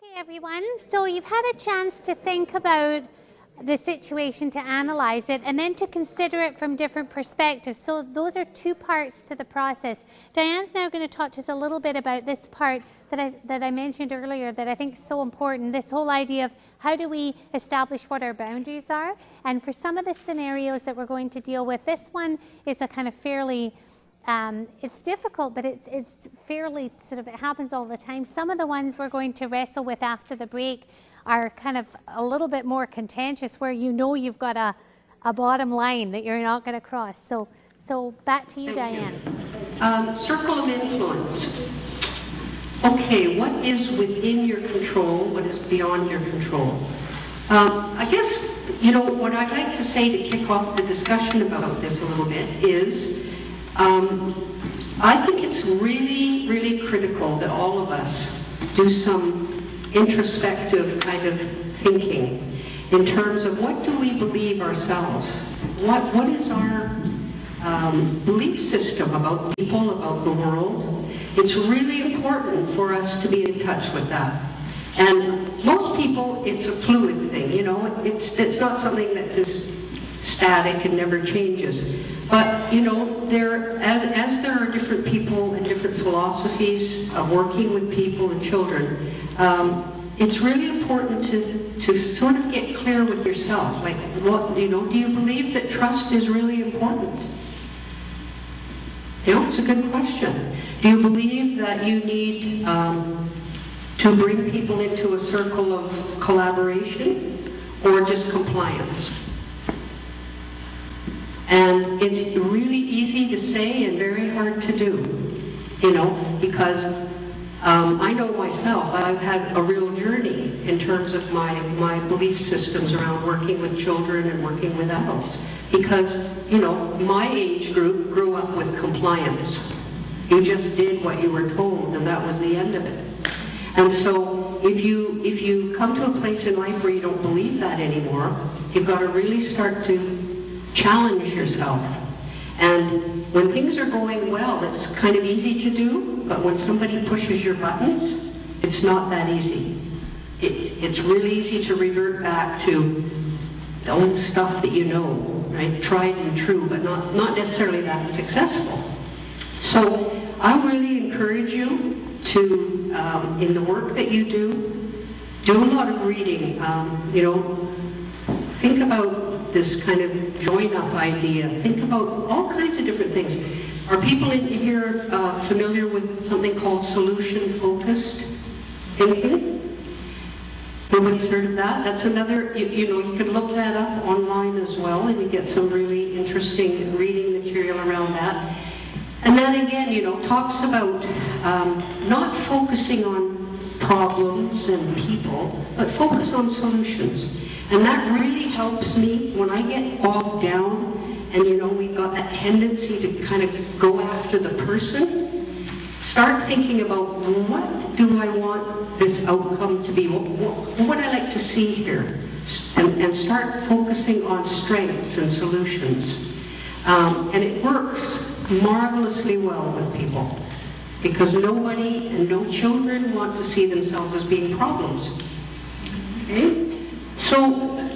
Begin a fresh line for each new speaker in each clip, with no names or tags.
Okay, everyone, so you've had a chance to think about the situation, to analyze it, and then to consider it from different perspectives. So those are two parts to the process. Diane's now going to talk to us a little bit about this part that I mentioned earlier that I think is so important, this whole idea of how do we establish what our boundaries are. And for some of the scenarios that we're going to deal with, this one is a kind of fairly it's difficult, but it's fairly sort of, it happens all the time. Some of the ones we're going to wrestle with after the break are kind of a little bit more contentious, where you know you've got a bottom line that you're not going to cross. So back to you, Diane.
Circle of influence. Okay, what is within your control? What is beyond your control? I guess, you know, what I'd like to say to kick off the discussion about this a little bit is, I think it's really, really critical that all of us do some introspective kind of thinking in terms of what do we believe ourselves? What is our belief system about people, about the world? It's really important for us to be in touch with that. And most people, it's a fluid thing, you know, it's not something that is static and never changes. But, you know, as there are different people and different philosophies of working with people and children, it's really important to sort of get clear with yourself. Like, what, you know, do you believe that trust is really important? You know, it's a good question. Do you believe that you need to bring people into a circle of collaboration or just compliance? And it's really easy to say and very hard to do, you know, because I know myself, I've had a real journey in terms of my belief systems around working with children and working with adults. Because, you know, my age group grew up with compliance. You just did what you were told, and that was the end of it. And so if you come to a place in life where you don't believe that anymore, you've got to really start to challenge yourself. And when things are going well, it's kind of easy to do, but when somebody pushes your buttons, it's not that easy. It's really easy to revert back to the old stuff that you know, right? Tried and true, but not necessarily that successful. So I really encourage you to, in the work that you do a lot of reading. You know, think about this kind of join-up idea. Think about all kinds of different things. Are people in here familiar with something called solution-focused thinking? Nobody's heard of that? That's another, you know, you can look that up online as well, and you get some really interesting reading material around that. And that again, you know, talks about not focusing on problems and people, but focus on solutions. And that really helps me when I get bogged down and, you know, we've got that tendency to kind of go after the person. Start thinking about, what do I want this outcome to be? What would I like to see here? And start focusing on strengths and solutions. And it works marvelously well with people, because nobody and no children want to see themselves as being problems. Okay? So,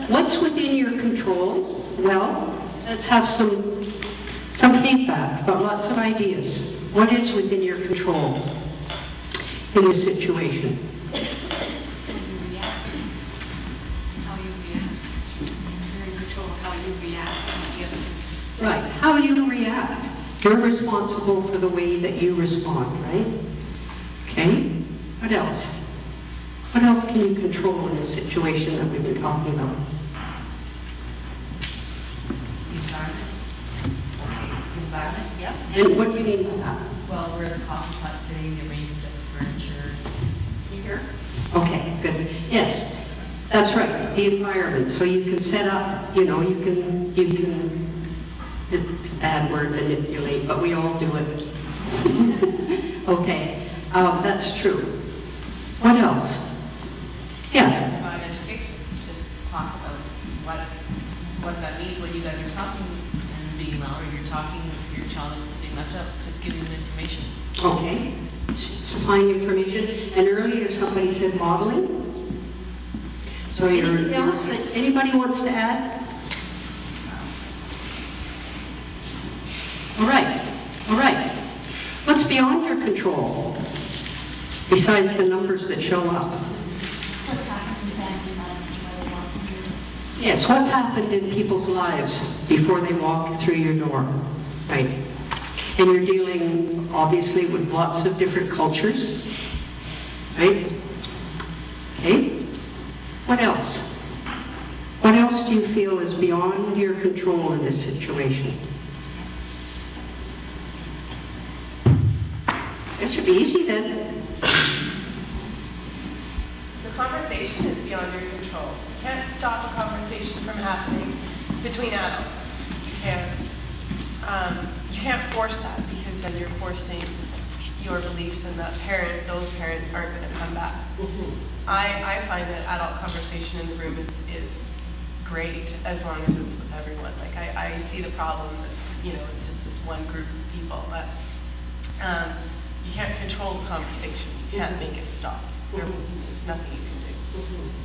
what's within your control? Well, let's have some feedback, but lots of ideas. What is within your control in this situation?
How you react. You're in control of how you react, not the other people.
Right, how you react. You're responsible for the way that you respond, right? Okay, what else? What else can you control in this situation that we've been talking about?
Environment, yes.
And what do you mean by that?
Well, where the coffee pot's sitting, the arrangement of the furniture. You hear?
Okay, good. Yes, that's right, the environment. So you can set up, you know, you can, it's a bad word, manipulate, but we all do it. Okay, that's true. What else? Yes?
About education, to talk about what that means when you guys are talking and being loud, or you're talking, your child is being left out, just giving them information.
Okay. supplying information. And earlier somebody said modeling. So anything else that anybody wants to add? All right. What's beyond your control, besides the numbers that show up? Yes, what's happened in people's lives before they walk through your door, right? And you're dealing, obviously, with lots of different cultures, right? Okay. What else? What else do you feel is beyond your control in this situation? It should be easy then.
The conversation is beyond your control. You can't stop a conversation from happening between adults. You can't force that, because then you're forcing your beliefs, and those parents aren't going to come back. I find that adult conversation in the room is great as long as it's with everyone. Like I see the problem that, it's just this one group of people, but you can't control the conversation. You can't make it stop. There's nothing you can do.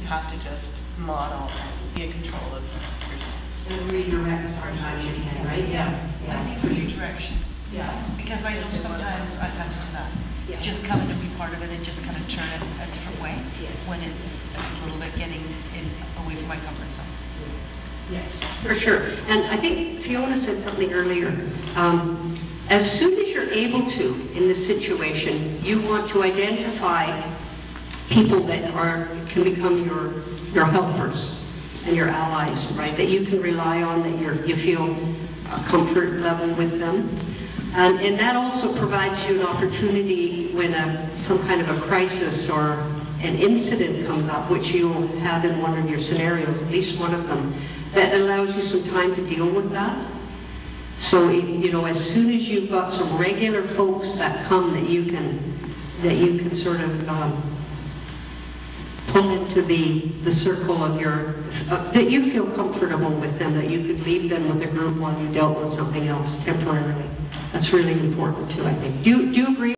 You have to just model and be in control of yourself.
And redirect sometimes you can, right? Yeah.
I think redirection.
Yeah.
Because I know sometimes I've had to do that. Just come and be part of it and just kind of turn it a different way when it's a little bit getting away from my comfort zone.
Yes, for sure. And I think Fiona said something earlier. As soon as you're able to in this situation, you want to identify people that can become your helpers and your allies, right? That you can rely on, that you feel a comfort level with them. And that also provides you an opportunity when some kind of a crisis or an incident comes up, which you'll have in one of your scenarios, at least one of them, that allows you some time to deal with that. So, as soon as you've got some regular folks that come that you can sort of pull into the circle of that you feel comfortable with them, that you could leave them with a group while you dealt with something else temporarily. That's really important too, I think. Do you agree?